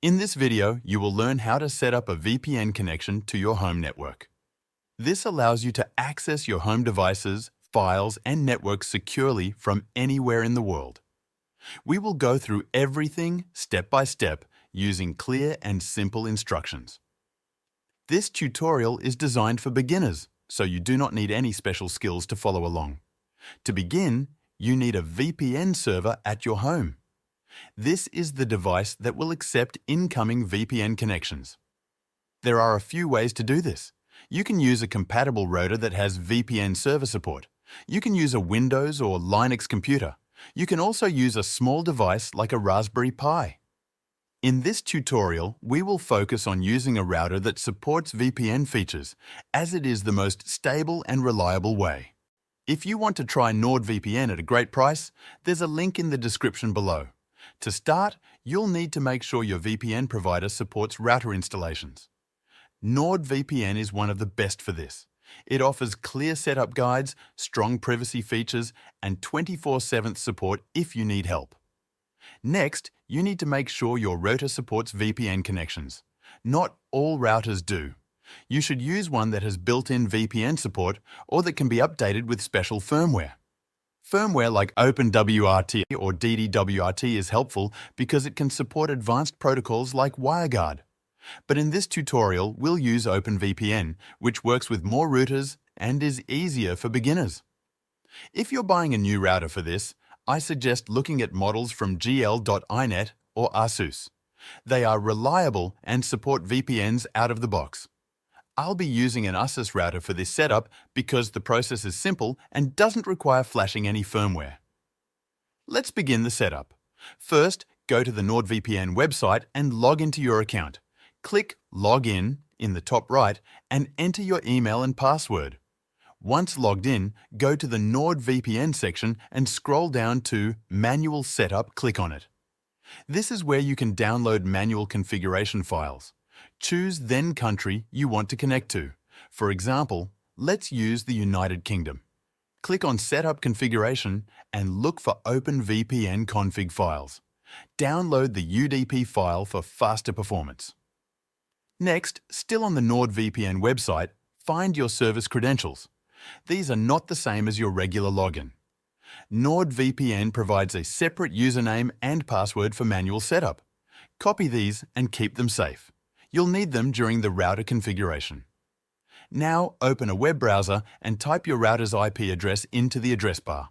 In this video, you will learn how to set up a VPN connection to your home network. This allows you to access your home devices, files, and networks securely from anywhere in the world. We will go through everything step by step using clear and simple instructions. This tutorial is designed for beginners, so you do not need any special skills to follow along. To begin, you need a VPN server at your home. This is the device that will accept incoming VPN connections. There are a few ways to do this. You can use a compatible router that has VPN server support. You can use a Windows or Linux computer. You can also use a small device like a Raspberry Pi. In this tutorial, we will focus on using a router that supports VPN features, as it is the most stable and reliable way. If you want to try NordVPN at a great price, there's a link in the description below. To start, you'll need to make sure your VPN provider supports router installations. NordVPN is one of the best for this. It offers clear setup guides, strong privacy features, and 24/7 support if you need help. Next, you need to make sure your router supports VPN connections. Not all routers do. You should use one that has built-in VPN support or that can be updated with special firmware. Firmware like OpenWRT or DDWRT is helpful because it can support advanced protocols like WireGuard. But in this tutorial, we'll use OpenVPN, which works with more routers and is easier for beginners. If you're buying a new router for this, I suggest looking at models from gl.inet or ASUS. They are reliable and support VPNs out of the box. I'll be using an ASUS router for this setup because the process is simple and doesn't require flashing any firmware. Let's begin the setup. First, go to the NordVPN website and log into your account. Click Login in the top right and enter your email and password. Once logged in, go to the NordVPN section and scroll down to Manual Setup, click on it. This is where you can download manual configuration files. Choose then country you want to connect to. For example, let's use the United Kingdom. Click on Setup Configuration and look for OpenVPN config files. Download the UDP file for faster performance. Next, still on the NordVPN website, find your service credentials. These are not the same as your regular login. NordVPN provides a separate username and password for manual setup. Copy these and keep them safe. You'll need them during the router configuration. Now open a web browser and type your router's IP address into the address bar.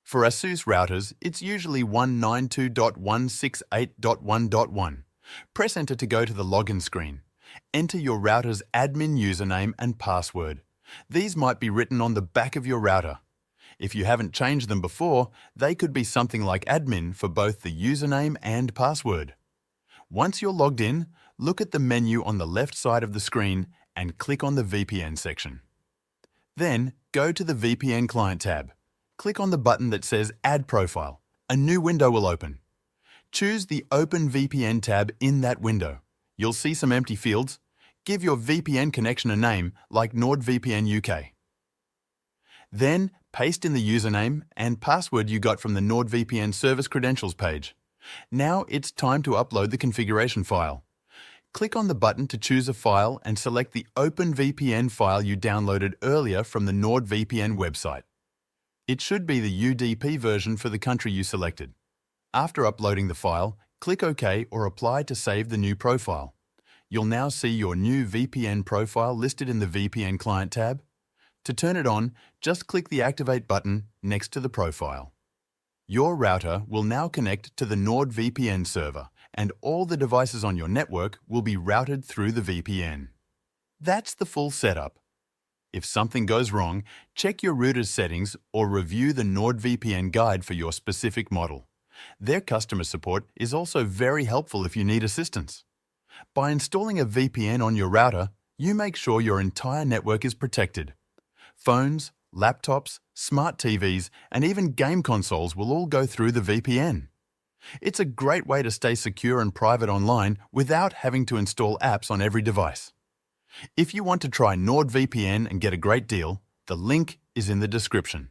For ASUS routers, it's usually 192.168.1.1. Press Enter to go to the login screen. Enter your router's admin username and password. These might be written on the back of your router. If you haven't changed them before, they could be something like admin for both the username and password. Once you're logged in, look at the menu on the left side of the screen and click on the VPN section. Then, go to the VPN Client tab. Click on the button that says Add Profile. A new window will open. Choose the OpenVPN tab in that window. You'll see some empty fields. Give your VPN connection a name like NordVPN UK. Then, paste in the username and password you got from the NordVPN service credentials page. Now it's time to upload the configuration file. Click on the button to choose a file and select the OpenVPN file you downloaded earlier from the NordVPN website. It should be the UDP version for the country you selected. After uploading the file, click OK or Apply to save the new profile. You'll now see your new VPN profile listed in the VPN Client tab. To turn it on, just click the Activate button next to the profile. Your router will now connect to the NordVPN server, and all the devices on your network will be routed through the VPN. That's the full setup. If something goes wrong, check your router's settings or review the NordVPN guide for your specific model. Their customer support is also very helpful if you need assistance. By installing a VPN on your router, you make sure your entire network is protected. Phones, laptops, smart TVs, and even game consoles will all go through the VPN. It's a great way to stay secure and private online without having to install apps on every device. If you want to try NordVPN and get a great deal, the link is in the description.